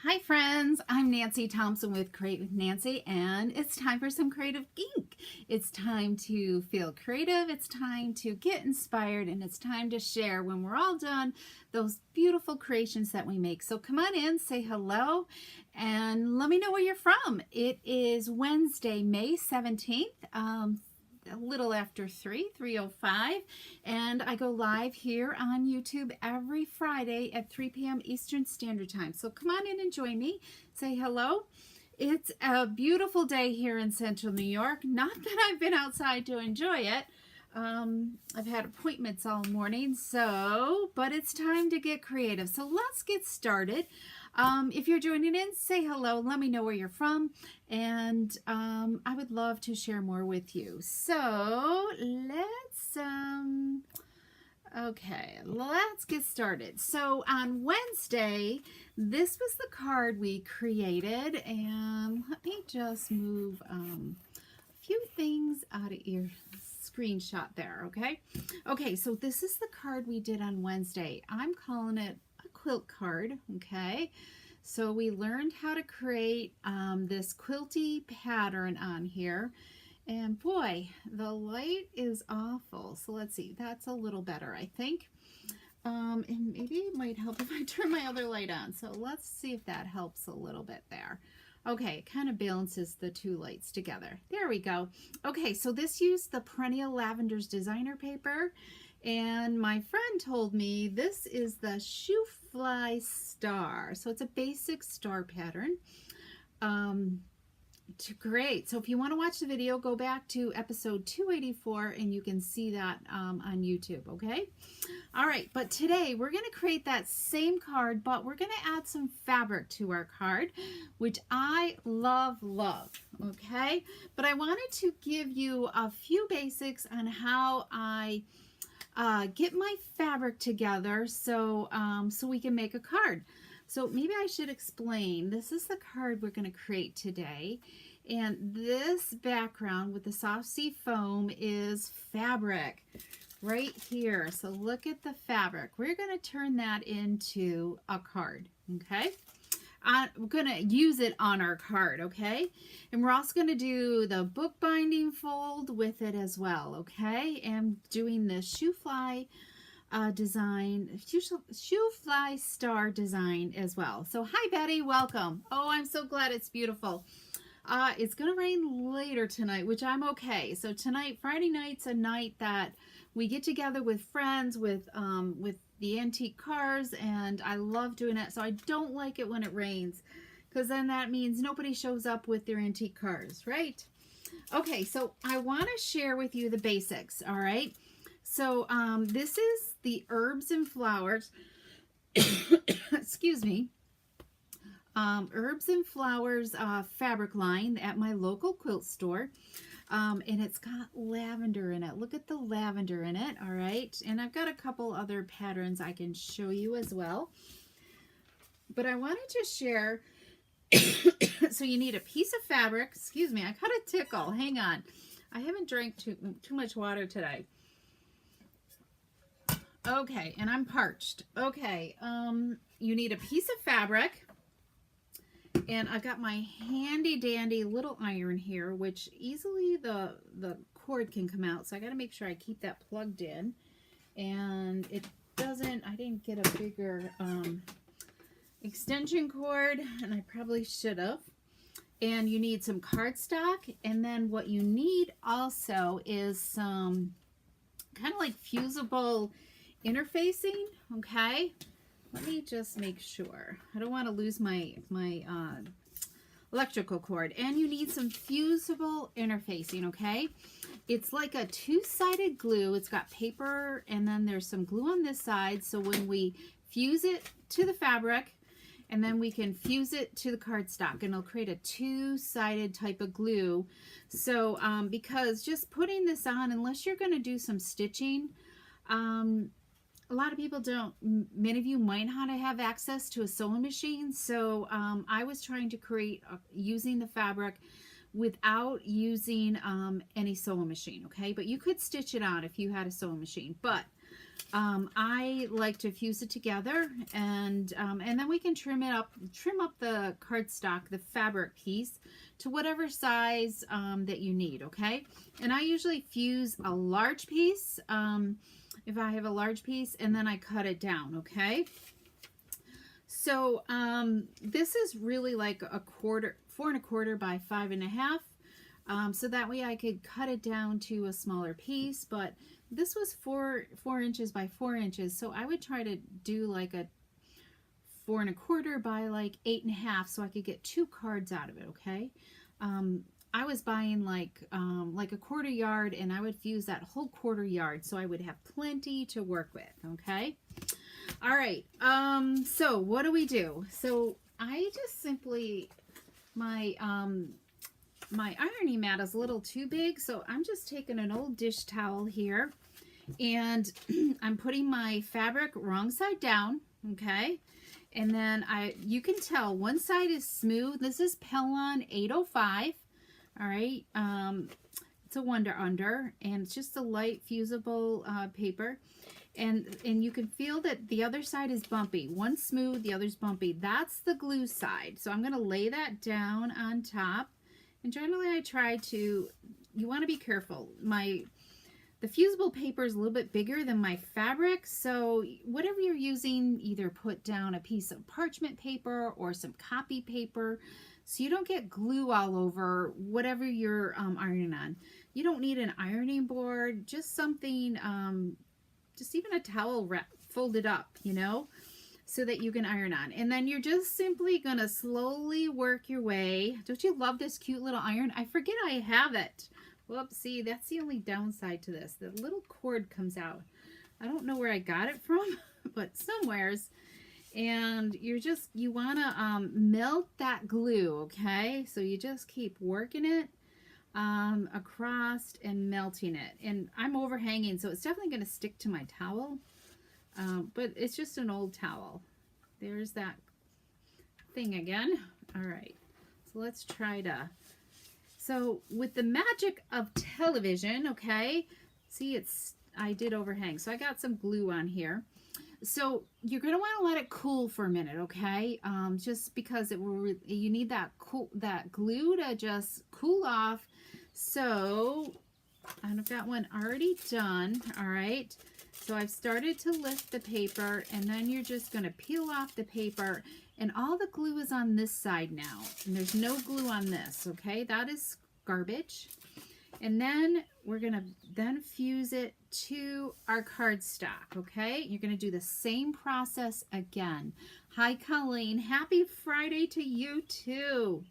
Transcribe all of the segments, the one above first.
Hi friends, I'm Nancy Thompson with Create with Nancy, and it's time for some creative ink. It's time to feel creative, it's time to get inspired, and it's time to share when we're all done those beautiful creations that we make. So come on in, say hello, and let me know where you're from. It is Wednesday, May 17th. A little after 3:05, and I go live here on YouTube every Friday at 3 p.m. Eastern Standard Time. So come on in and join me. Say hello. It's a beautiful day here in Central New York. Not that I've been outside to enjoy it. I've had appointments all morning, but it's time to get creative. So let's get started. If you're joining in, say hello. Let me know where you're from, and I would love to share more with you. So let's get started. So on Wednesday, this was the card we created, and let me just move a few things out of your screenshot there, okay? Okay, so this is the card we did on Wednesday. I'm calling it a quilt card, okay? So we learned how to create this quilty pattern on here. And boy, the light is awful. So let's see, that's a little better, I think. And maybe it might help if I turn my other light on. So let's see if that helps a little bit there. Okay, it kind of balances the two lights together. There we go. Okay, so this used the Perennial Lavender Designer Paper, and my friend told me this is the Shoe Fly Star. So it's a basic star pattern. Great. So if you want to watch the video, go back to episode 284 and you can see that on YouTube, okay? All right, but today we're going to create that same card, but we're going to add some fabric to our card, which I love, okay? But I wanted to give you a few basics on how I get my fabric together so we can make a card. So maybe I should explain. This is the card we're going to create today. And this background with the soft sea foam is fabric right here. So look at the fabric. We're going to turn that into a card, okay? We're going to use it on our card, okay? And we're also going to do the bookbinding fold with it as well, okay? And doing the shoe fly design, shoe fly star design as well. So hi Betty, welcome. Oh, I'm so glad. It's beautiful. It's gonna rain later tonight, which I'm okay. So tonight, Friday night's a night that we get together with friends with the antique cars, and I love doing it. So I don't like it when it rains, because then that means nobody shows up with their antique cars, right? Okay, so I want to share with you the basics, all right? So this is the Herbs and Flowers, excuse me, Herbs and Flowers fabric line at my local quilt store. And it's got lavender in it. Look at the lavender in it, all right? And I've got a couple other patterns I can show you as well. But I wanted to share, so you need a piece of fabric. Excuse me, I got a tickle. Hang on. I haven't drank too much water today. Okay, and I'm parched. Okay, you need a piece of fabric, and I've got my handy dandy little iron here, which easily the cord can come out, so I got to make sure I keep that plugged in, and it doesn't, I didn't get a bigger extension cord, and I probably should have. And you need some cardstock, and then what you need also is some kind of like fusible interfacing, okay? Let me just make sure. I don't want to lose my electrical cord. And you need some fusible interfacing, okay? It's like a two-sided glue. It's got paper, and then there's some glue on this side. So when we fuse it to the fabric, and then we can fuse it to the cardstock, and it'll create a two-sided type of glue. So because just putting this on, unless you're going to do some stitching, a lot of people don't. Many of you might not have access to a sewing machine, so I was trying to create using the fabric without using any sewing machine, okay? But you could stitch it on if you had a sewing machine. But I like to fuse it together, and then we can trim up the cardstock, the fabric piece, to whatever size that you need. Okay, and I usually fuse a large piece if I have a large piece, and then I cut it down. Okay, so this is really like a 4¼ by 5½. So that way I could cut it down to a smaller piece, but this was 4 inches by 4 inches, so I would try to do like a 4¼ by like 8½, so I could get 2 cards out of it. Okay, I was buying like a 1/4 yard, and I would fuse that whole 1/4 yard, so I would have plenty to work with. Okay, all right. So what do? So I just simply my ironing mat is a little too big, so I'm just taking an old dish towel here, and I'm putting my fabric wrong side down. Okay, and then you can tell one side is smooth. This is Pellon 805. All right, it's a Wonder Under, and it's just a light fusible paper, and you can feel that the other side is bumpy. One's smooth, the other's bumpy. That's the glue side. So I'm going to lay that down on top. And generally I try to, you want to be careful. The fusible paper is a little bit bigger than my fabric, so whatever you're using, either put down a piece of parchment paper or some copy paper so you don't get glue all over whatever you're ironing on. You don't need an ironing board, just something, just even a towel folded up, you know, so that you can iron on. And then you're just simply going to slowly work your way. Don't you love this cute little iron? I forget I have it. Whoops, see, that's the only downside to this. The little cord comes out. I don't know where I got it from, but somewheres. And you want to melt that glue, okay? So you just keep working it across and melting it. And I'm overhanging, so it's definitely going to stick to my towel. But it's just an old towel. There's that thing again. All right, so let's try to, so with the magic of television, okay, see, I did overhang, so I got some glue on here. So you're going to want to let it cool for a minute, okay, just because you need that glue to just cool off. So I've got one already done. All right, so I've started to lift the paper, and then you're just going to peel off the paper, and all the glue is on this side now, and there's no glue on this. Okay, that is garbage. And then we're going to then fuse it to our cardstock. Okay, you're going to do the same process again. Hi Colleen, happy Friday to you too.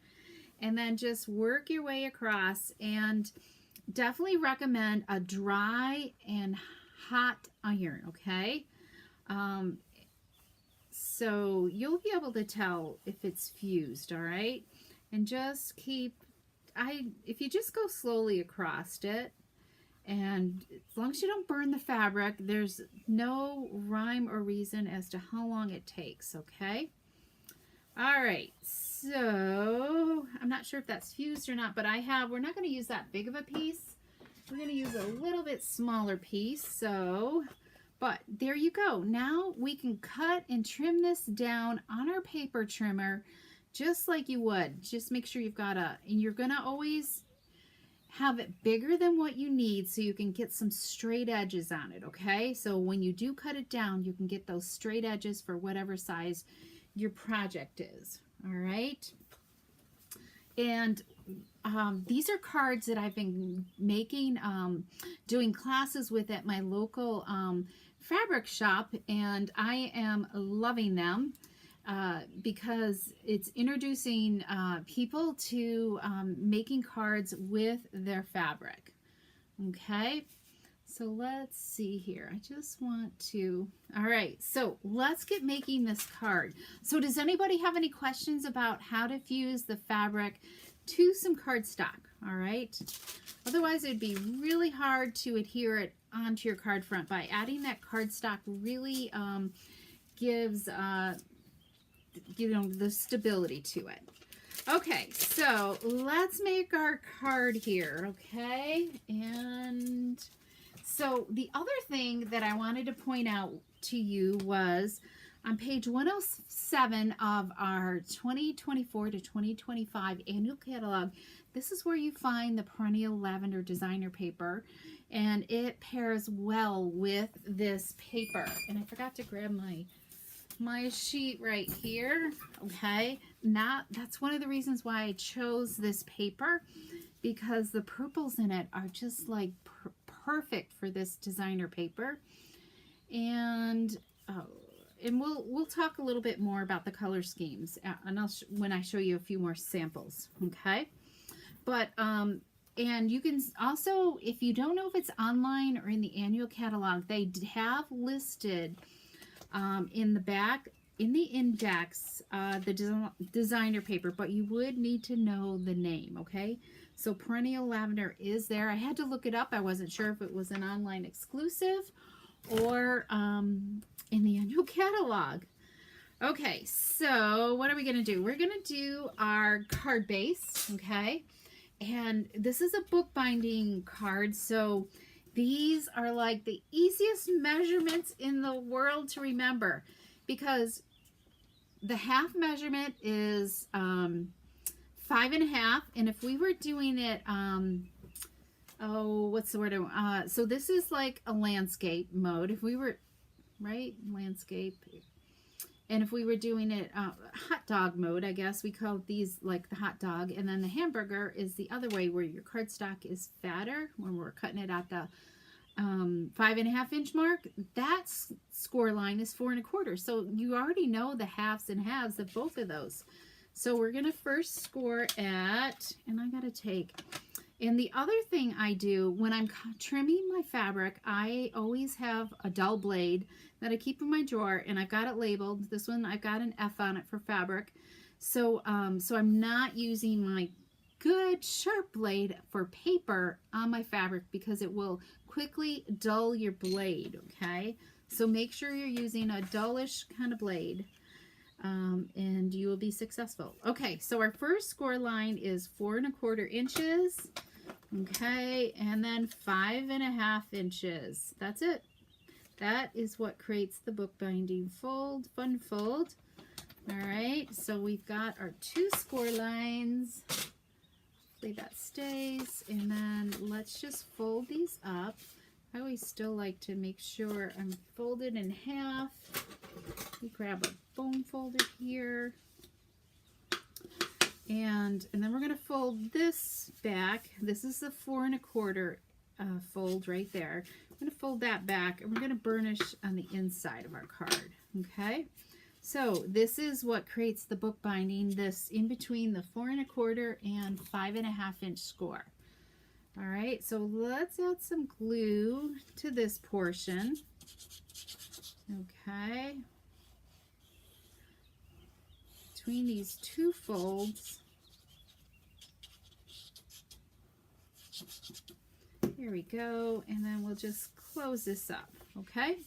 And then just work your way across, and definitely recommend a dry and hot iron. Okay, so you'll be able to tell if it's fused. All right, and just if you just go slowly across it, and as long as you don't burn the fabric, there's no rhyme or reason as to how long it takes. Okay, all right, so I'm not sure if that's fused or not, but we're not going to use that big of a piece. We're going to use a little bit smaller piece. So, but there you go. Now we can cut and trim this down on our paper trimmer just like you would. Just make sure you've got and you're going to always have it bigger than what you need so you can get some straight edges on it, okay? So when you do cut it down, you can get those straight edges for whatever size your project is, all right? And these are cards that I've been making, doing classes with at my local fabric shop, and I am loving them because it's introducing people to making cards with their fabric. Okay, so let's see here. I just want to, all right, so let's get making this card. So does anybody have any questions about how to fuse the fabric to some cardstock? All right, otherwise it'd be really hard to adhere it onto your card front. By adding that cardstock really gives you know, the stability to it. Okay, so let's make our card here, okay? And So the other thing that I wanted to point out to you was on page 107 of our 2024 to 2025 annual catalog. This is where you find the Perennial Lavender Designer Paper, and it pairs well with this paper. And I forgot to grab my sheet right here. Okay, that's one of the reasons why I chose this paper, because the purples in it are just like perfect for this designer paper. And we'll talk a little bit more about the color schemes, and when I show you a few more samples. Okay, but and you can also, if you don't know if it's online or in the annual catalog, they have listed in the back, in the index, the designer paper, but you would need to know the name. Okay, so Perennial Lavender is there. I had to look it up. I wasn't sure if it was an online exclusive or in the annual catalog. Okay, so what are we going to do? We're going to do our card base, okay? And this is a bookbinding card, so these are like the easiest measurements in the world to remember, because the half measurement is 5.5, and if we were doing it, oh, what's the word? So this is like a landscape mode. If we were, right, landscape, and if we were doing it hot dog mode, I guess we call these like the hot dog, and then the hamburger is the other way, where your cardstock is fatter when we're cutting it at the 5.5 inch mark. That score line is 4.25. So you already know the halves and halves of both of those. So we're gonna first score at, and I gotta take. And the other thing I do when I'm trimming my fabric, I always have a dull blade that I keep in my drawer, and I've got it labeled. This one, I've got an F on it for fabric. So, so I'm not using my good sharp blade for paper on my fabric, because it will quickly dull your blade, okay? So make sure you're using a dullish kind of blade, and you will be successful. Okay, so our first score line is 4.25 inches, okay, and then 5.5 inches. That's it. That is what creates the bookbinding fold, fun fold. All right, so we've got our 2 score lines. Hopefully that stays, and then let's just fold these up. I always still like to make sure I'm folded in half. We grab a bone folder here, and then we're going to fold this back. This is the 4.25 fold right there. I'm going to fold that back, and we're going to burnish on the inside of our card. Okay, so this is what creates the bookbinding, this in between the 4.25 and 5.5 inch score. All right, so let's add some glue to this portion. Okay, between these 2 folds. Here we go, and then we'll just close this up. Okay,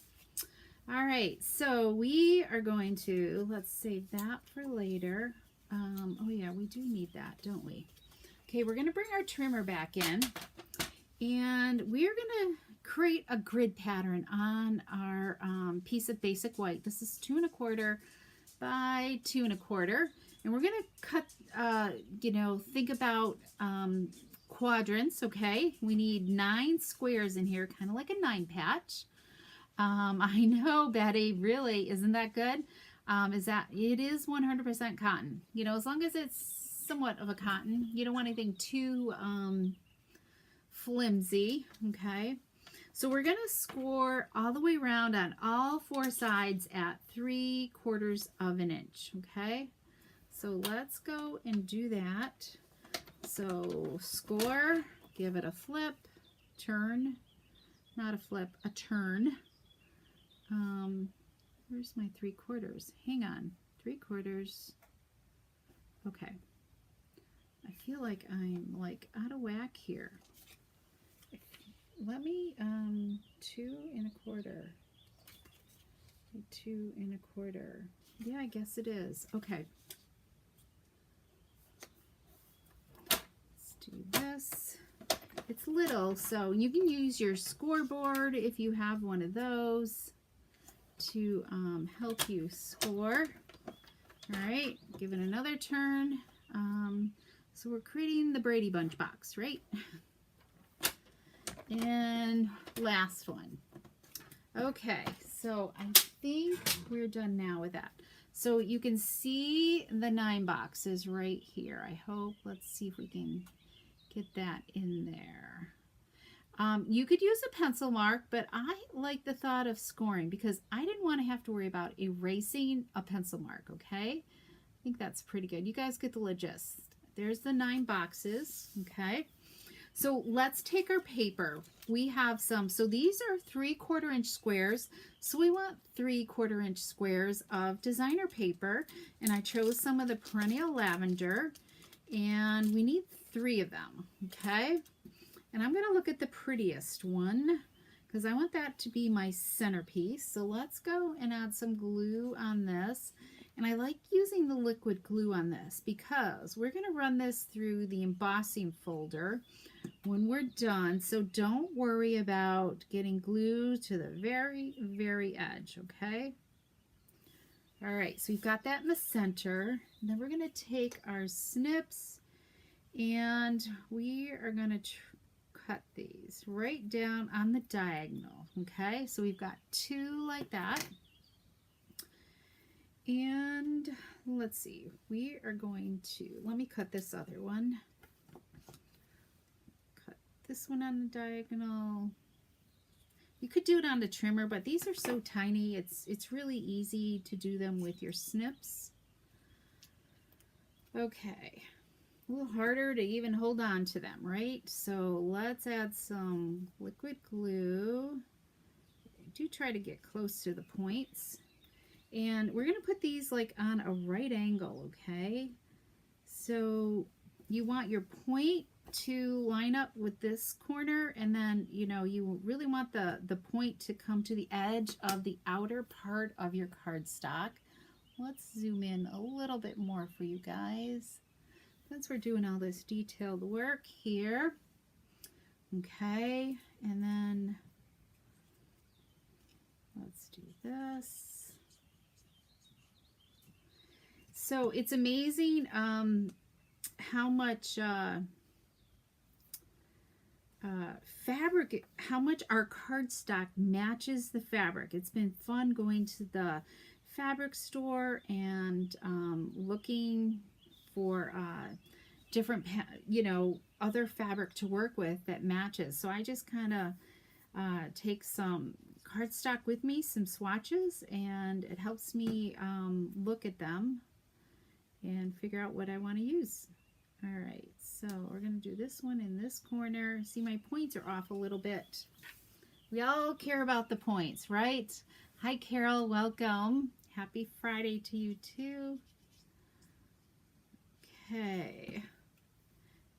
all right, so we are going to, let's save that for later. Oh yeah, we do need that, don't we? Okay, we're going to bring our trimmer back in, and we're going to create a grid pattern on our piece of basic white. This is 2.25 by 2.25, and we're going to cut, you know, think about quadrants. Okay, we need 9 squares in here, kind of like a 9 patch. I know, Betty, really, isn't that good? Is that it is 100% cotton, you know, as long as it's somewhat of a cotton. You don't want anything too flimsy. Okay, so we're going to score all the way around on all 4 sides at 3/4 inch. Okay, so let's go and do that. So score, give it a flip, turn, not a flip, a turn. Where's my 3/4? Hang on, 3/4. Okay, I feel like I'm like out of whack here. Let me 2.25. 2.25. Yeah, I guess it is. Okay. Let's do this. It's little, so you can use your scoreboard if you have one of those to help you score. All right, give it another turn. So we're creating the Brady Bunch box, right? And last one. Okay, so I think we're done now with that. So you can see the 9 boxes right here. I hope, let's see if we can get that in there. You could use a pencil mark, but I like the thought of scoring because I didn't want to have to worry about erasing a pencil mark, okay? I think that's pretty good. You guys get the gist. There's the 9 boxes, okay? So let's take our paper. We have some, so these are 3/4 inch squares. So we want 3/4 inch squares of designer paper. And I chose some of the Perennial Lavender. And we need 3 of them, okay? And I'm gonna look at the prettiest one because I want that to be my centerpiece. So let's go and add some glue on this. And I like using the liquid glue on this because we're going to run this through the embossing folder when we're done. So don't worry about getting glue to the very, very edge, okay? All right, so we've got that in the center. And then we're going to take our snips and we are going to cut these right down on the diagonal, okay? So we've got 2 like that. And let's see, we are going to, let me cut this other one. Cut this one on the diagonal. You could do it on the trimmer, but these are so tiny, it's really easy to do them with your snips. Okay, a little harder to even hold on to them, right? So let's add some liquid glue. Do try to get close to the points. And we're going to put these like on a right angle, okay? So you want your point to line up with this corner, and then, you know, you really want the point to come to the edge of the outer part of your cardstock. Let's zoom in a little bit more for you guys, since we're doing all this detailed work here. Okay, and then let's do this. So it's amazing how much fabric, how much our cardstock matches the fabric. It's been fun going to the fabric store and looking for different, you know, other fabric to work with that matches. So I just kind of take some cardstock with me, some swatches, and it helps me look at them and figure out what I want to use. All right, so we're going to do this one in this corner. See, my points are off a little bit. We all care about the points, right? Hi, Carol. Welcome. Happy Friday to you, too. Okay.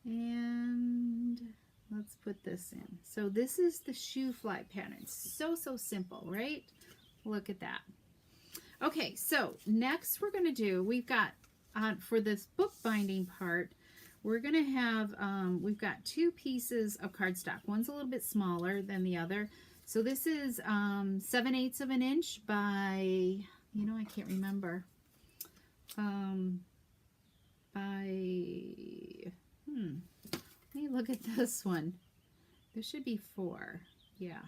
And let's put this in. So this is the shoe fly pattern. So simple, right? Look at that. Okay, so next we're going to do, we've got, for this book binding part, we're going to have, we've got 2 pieces of cardstock. One's a little bit smaller than the other. So this is 7/8 of an inch by, you know, I can't remember. Let me look at this one. There should be 4. Yeah.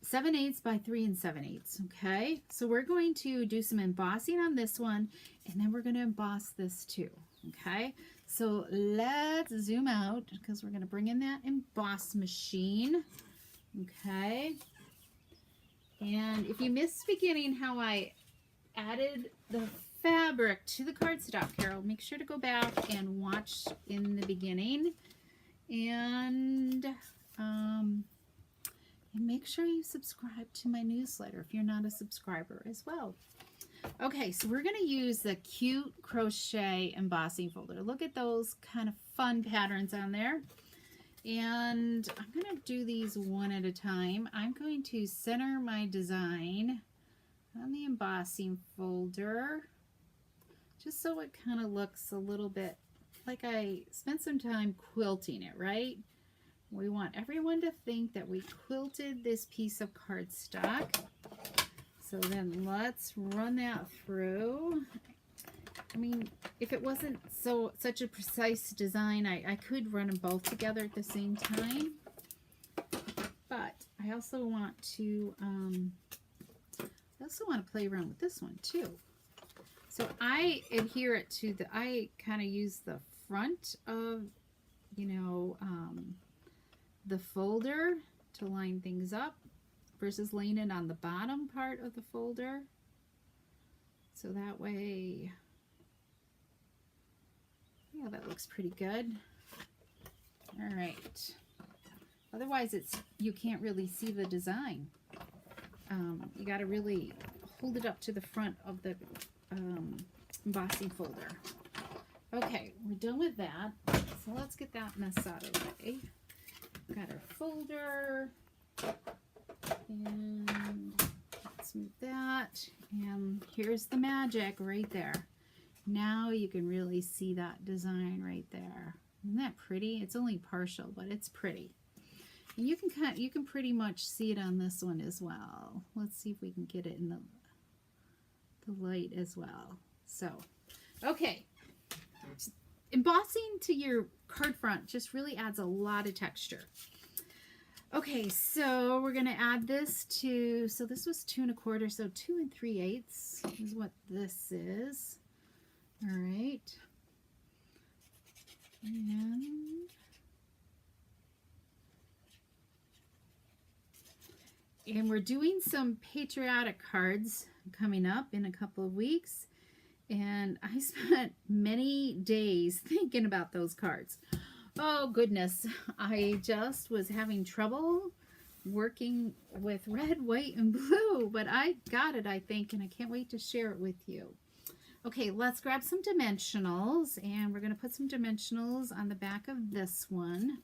7/8 by 3 7/8. Okay. So we're going to do some embossing on this one, and then we're going to emboss this too. Okay. So let's zoom out because we're going to bring in that emboss machine. Okay. And if you missed the beginning how I added the fabric to the cardstock, Carol, make sure to go back and watch in the beginning. And make sure you subscribe to my newsletter if you're not a subscriber as well. Okay, so we're going to use the cute crochet embossing folder. Look at those kind of fun patterns on there. And I'm going to do these one at a time. I'm going to center my design on the embossing folder, just so it kind of looks a little bit like I spent some time quilting it, right? We want everyone to think that we quilted this piece of cardstock. So then let's run that through. I mean, if it wasn't such a precise design, I could run them both together at the same time. But I also want to play around with this one too. So I adhere it to I kind of use the front of, you know, the folder to line things up versus laying it on the bottom part of the folder. So that way, yeah, that looks pretty good. All right. Otherwise, you can't really see the design. You got to really hold it up to the front of the embossing folder. Okay, we're done with that. So let's get that mess out of the way. Got our folder, and let's move that. And here's the magic right there. Now you can really see that design right there. Isn't that pretty? It's only partial, but it's pretty. And you can pretty much see it on this one as well. Let's see if we can get it in the light as well. So, okay. Embossing to your card front just really adds a lot of texture. Okay, so we're going to add this to, so this was 2 1/4, so 2 3/8 is what this is. All right. And we're doing some patriotic cards coming up in a couple of weeks. And I spent many days thinking about those cards. Oh, goodness. I just was having trouble working with red, white, and blue. But I got it, I think, and I can't wait to share it with you. Okay, let's grab some dimensionals. And we're going to put some dimensionals on the back of this one.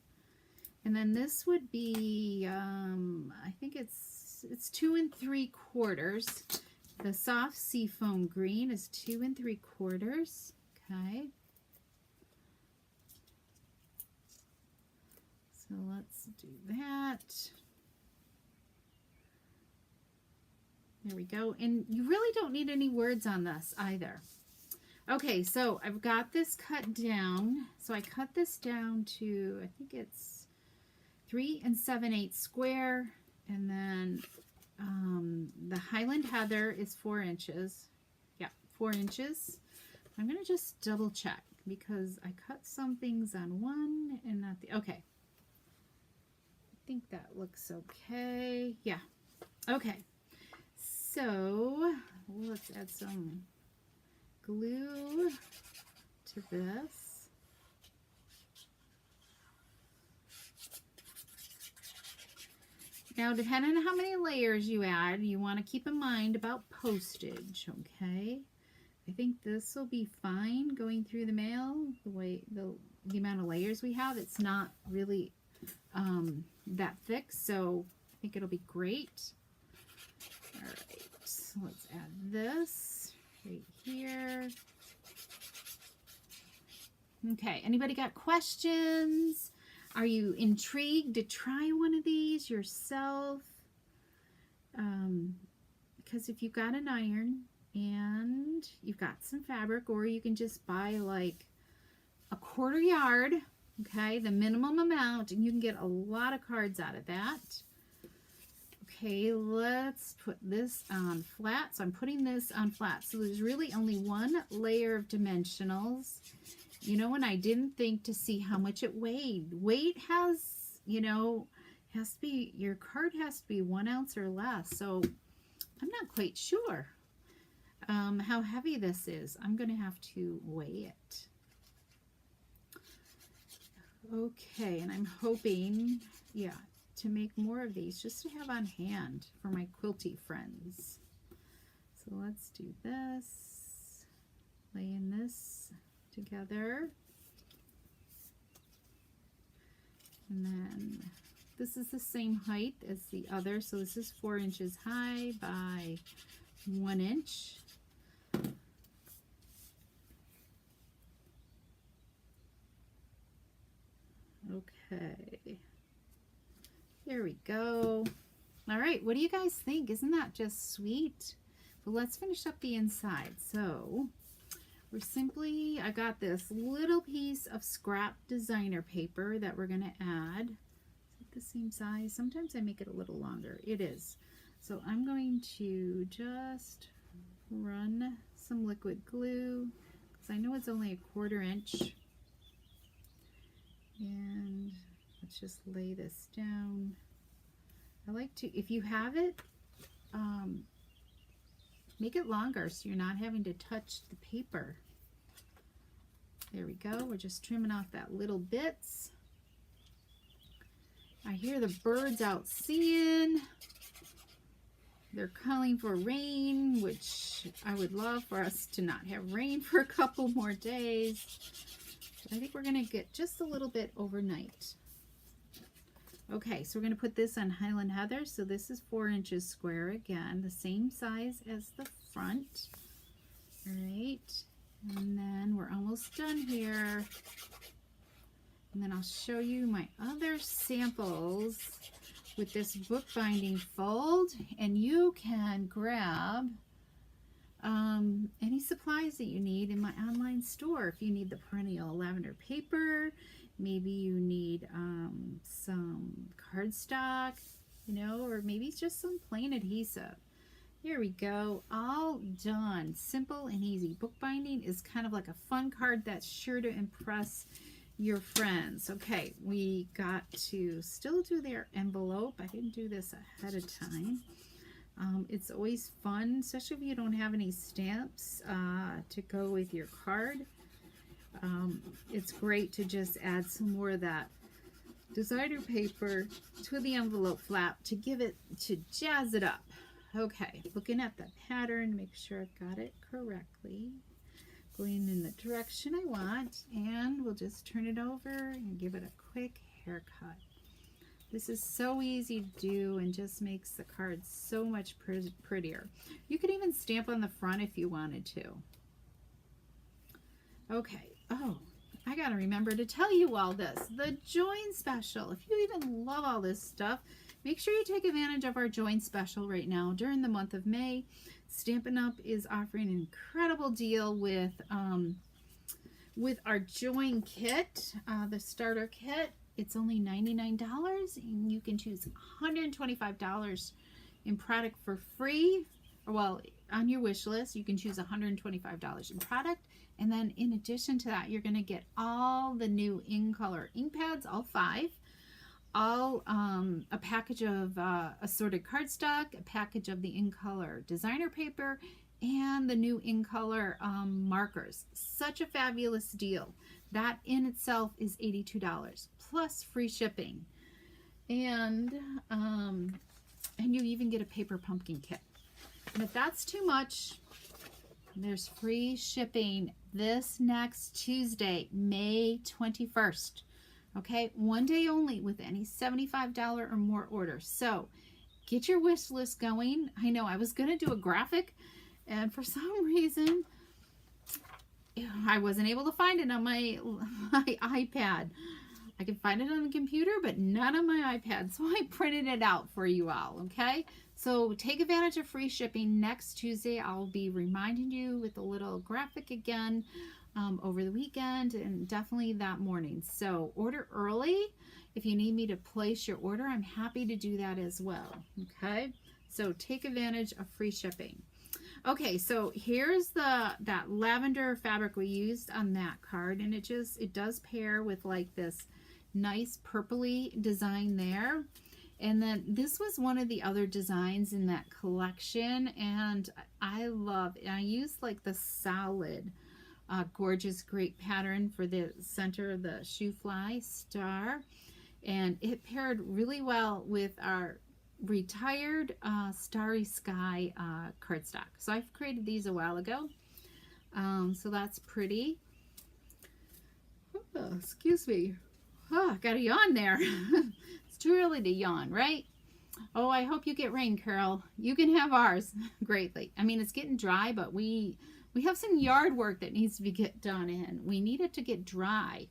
And then this would be, I think it's 2 3/4. The soft seafoam green is 2 3/4. Okay. So let's do that. There we go. And you really don't need any words on this either. Okay, so I've got this cut down. So I cut this down to, I think it's 3 7/8 square, and then the Highland Heather is 4 inches. Yeah, 4 inches. I'm going to just double check because I cut some things on one and not the, okay. I think that looks okay. Yeah, okay. So let's add some glue to this. Now, depending on how many layers you add, you want to keep in mind about postage, okay? I think this will be fine going through the mail, the amount of layers we have. It's not really that thick, so I think it'll be great. All right, so let's add this right here. Okay, anybody got questions? Are you intrigued to try one of these yourself? Because if you've got an iron and you've got some fabric, or you can just buy like a 1/4 yard, okay, the minimum amount, and you can get a lot of cards out of that. Okay, let's put this on flat. So I'm putting this on flat. So there's really only one layer of dimensionals. You know, and I didn't think to see how much it weighed. Weight has, you know, has to be, your card has to be 1 ounce or less. So I'm not quite sure how heavy this is. I'm going to have to weigh it. Okay, and I'm hoping, yeah, to make more of these just to have on hand for my quilty friends. So let's do this. Laying this together, and then this is the same height as the other, so this is 4 inches high by 1 inch. Okay. There we go. All right, what do you guys think? Isn't that just sweet? But let's finish up the inside. So we're simply, I got this little piece of scrap designer paper that we're going to add. Is it the same size? Sometimes I make it a little longer. It is. So I'm going to just run some liquid glue because I know it's only a 1/4 inch. And let's just lay this down. I like to, if you have it, make it longer so you're not having to touch the paper. There we go. We're just trimming off that little bits. I hear the birds out singing. They're calling for rain, which I would love for us to not have rain for a couple more days. But I think we're going to get just a little bit overnight. Okay, so we're going to put this on Highland Heather. So this is 4 inches square again, the same size as the front. All right, and then we're almost done here. And then I'll show you my other samples with this bookbinding fold, and you can grab any supplies that you need in my online store. If you need the Perennial Lavender Paper, maybe you need some cardstock, you know, or maybe it's just some plain adhesive. Here we go, all done. Simple and easy. Bookbinding is kind of like a fun card that's sure to impress your friends. Okay, we got to still do their envelope. I didn't do this ahead of time. It's always fun, especially if you don't have any stamps to go with your card. It's great to just add some more of that designer paper to the envelope flap to give it, to jazz it up. Okay, looking at the pattern, make sure I've got it correctly. Going in the direction I want, and we'll just turn it over and give it a quick haircut. This is so easy to do and just makes the card so much prettier. You could even stamp on the front if you wanted to. Okay, oh, I gotta remember to tell you all this. The Join Special. If you even love all this stuff, make sure you take advantage of our Join Special right now during the month of May. Stampin' Up! Is offering an incredible deal with our Join kit, the starter kit. It's only $99, and you can choose $125 in product for free. Well, on your wish list, you can choose $125 in product. And then in addition to that, you're going to get all the new in color ink pads, all 5. All a package of assorted cardstock, a package of the in color designer paper, and the new in color markers. Such a fabulous deal. That in itself is $82 plus free shipping, and you even get a paper pumpkin kit. And if that's too much, there's free shipping this next Tuesday, May 21st. Okay, one day only with any $75 or more order. So get your wish list going. I know I was going to do a graphic, and for some reason I wasn't able to find it on my iPad. I can find it on the computer, but not on my iPad. So I printed it out for you all. Okay, so take advantage of free shipping. Next Tuesday, I'll be reminding you with a little graphic again. Over the weekend and definitely that morning. So order early. If you need me to place your order, I'm happy to do that as well. Okay, so take advantage of free shipping. Okay, so here's that lavender fabric we used on that card, and it does pair with like this nice purpley design there. And then this was one of the other designs in that collection, and I used like the solid gorgeous great pattern for the center of the shoe fly star, and it paired really well with our retired Starry Sky cardstock. So I've created these a while ago, so that's pretty. Oh, excuse me. Oh, I got a yawn there. It's too early to yawn, right? Oh, I hope you get rain, Carol. You can have ours greatly. I mean, it's getting dry, but we have some yard work that needs to be get done, and we need it to get dry.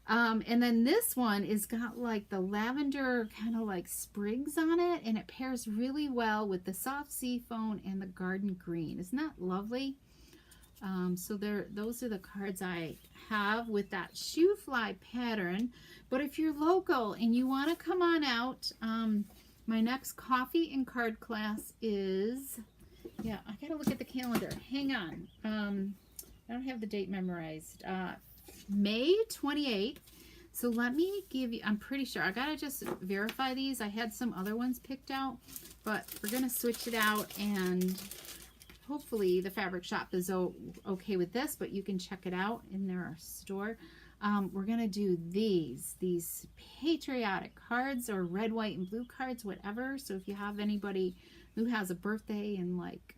And then this one is got like the lavender kind of like sprigs on it, and it pairs really well with the soft sea foam and the garden green. Isn't that lovely? So those are the cards I have with that shoe fly pattern. But if you're local and you want to come on out, my next coffee and card class is, yeah, I gotta look at the calendar. Hang on. I don't have the date memorized. May 28th. So let me give you, I'm pretty sure, I gotta just verify these. I had some other ones picked out, but we're gonna switch it out, and hopefully the fabric shop is okay with this, but you can check it out in their store. We're gonna do these patriotic cards, or red, white, and blue cards, whatever. So if you have anybody who has a birthday in like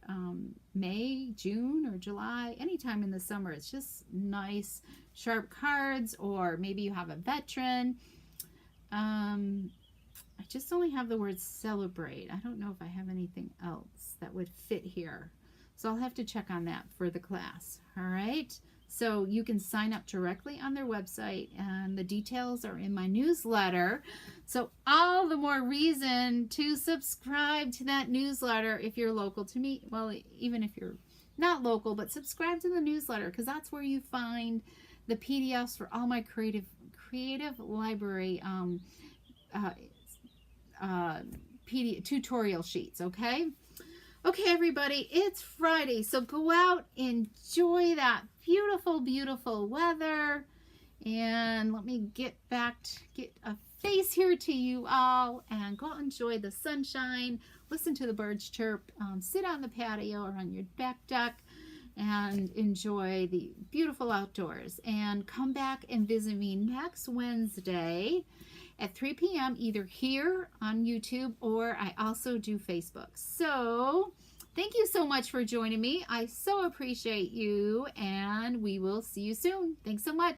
May, June, or July, anytime in the summer, it's just nice sharp cards. Or maybe you have a veteran. I just only have the word celebrate. I don't know if I have anything else that would fit here, so I'll have to check on that for the class. All right, so you can sign up directly on their website, and the details are in my newsletter. So all the more reason to subscribe to that newsletter if you're local to me. Well, even if you're not local, but subscribe to the newsletter, because that's where you find the PDFs for all my creative library tutorial sheets. Okay, everybody, it's Friday, so go out, enjoy that beautiful weather, and let me get a face here to you all, and go out and enjoy the sunshine, listen to the birds chirp, sit on the patio or on your back deck and enjoy the beautiful outdoors. And come back and visit me next Wednesday at 3 p.m. either here on YouTube, or I also do Facebook. So thank you so much for joining me. I so appreciate you, and we will see you soon. Thanks so much.